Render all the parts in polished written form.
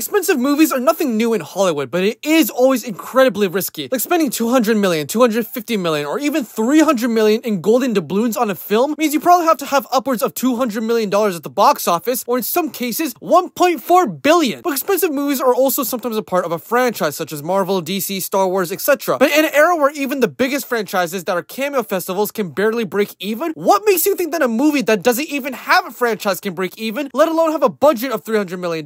Expensive movies are nothing new in Hollywood, but it is always incredibly risky. Like spending 200 million, 250 million, or even 300 million in golden doubloons on a film means you probably have to have upwards of $200 million at the box office, or in some cases, 1.4 billion. But expensive movies are also sometimes a part of a franchise, such as Marvel, DC, Star Wars, etc. But in an era where even the biggest franchises that are cameo festivals can barely break even, what makes you think that a movie that doesn't even have a franchise can break even, let alone have a budget of $300 million?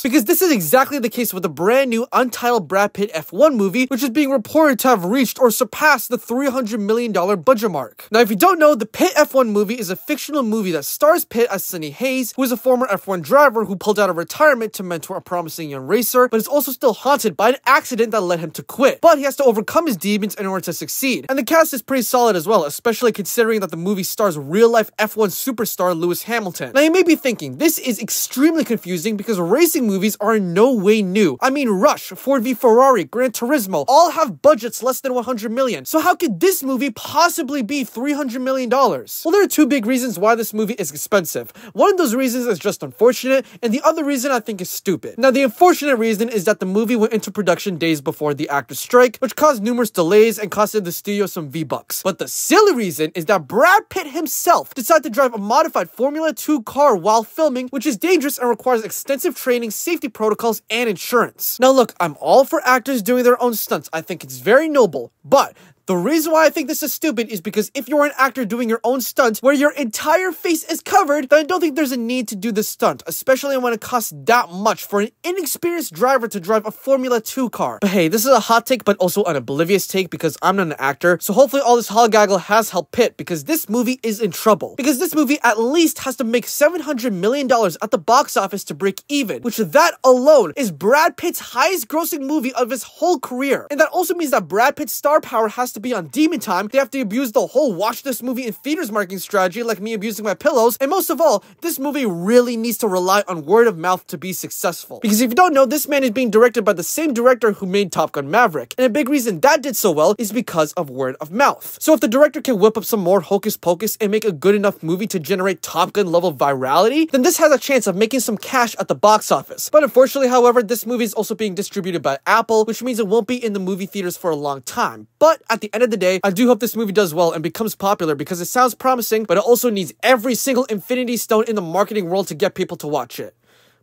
Because this is exactly the case with the brand new untitled Brad Pitt F1 movie, which is being reported to have reached or surpassed the $300 million budget mark. Now, if you don't know, the Pitt F1 movie is a fictional movie that stars Pitt as Sonny Hayes, who is a former F1 driver who pulled out of retirement to mentor a promising young racer, but is also still haunted by an accident that led him to quit. But he has to overcome his demons in order to succeed. And the cast is pretty solid as well, especially considering that the movie stars real-life F1 superstar Lewis Hamilton. Now, you may be thinking, this is extremely confusing because racing movies are in no way new. I mean, Rush, Ford v Ferrari, Gran Turismo, all have budgets less than 100 million. So how could this movie possibly be $300 million? Well, there are two big reasons why this movie is expensive. One of those reasons is just unfortunate, and the other reason I think is stupid. Now, the unfortunate reason is that the movie went into production days before the actors' strike, which caused numerous delays and costed the studio some V-bucks. But the silly reason is that Brad Pitt himself decided to drive a modified Formula 2 car while filming, which is dangerous and requires extensive training, safety protocols, and insurance. Now look, I'm all for actors doing their own stunts. I think it's very noble, but the reason why I think this is stupid is because if you're an actor doing your own stunt where your entire face is covered, then I don't think there's a need to do this stunt, especially when it costs that much for an inexperienced driver to drive a Formula 2 car. But hey, this is a hot take, but also an oblivious take because I'm not an actor, so hopefully all this hollygaggle has helped Pitt, because this movie is in trouble. Because this movie at least has to make $700 million at the box office to break even, which that alone is Brad Pitt's highest grossing movie of his whole career. And that also means that Brad Pitt's star power has to be on demon time. They have to abuse the whole watch this movie in theaters marketing strategy like me abusing my pillows, and most of all, this movie really needs to rely on word of mouth to be successful. Because if you don't know, this man is being directed by the same director who made Top Gun Maverick, and a big reason that did so well is because of word of mouth. So if the director can whip up some more hocus pocus and make a good enough movie to generate Top Gun level virality, then this has a chance of making some cash at the box office. But unfortunately, however, this movie is also being distributed by Apple, which means it won't be in the movie theaters for a long time. But at the end of the day, I do hope this movie does well and becomes popular because it sounds promising, but it also needs every single Infinity Stone in the marketing world to get people to watch it.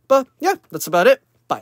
But yeah, that's about it.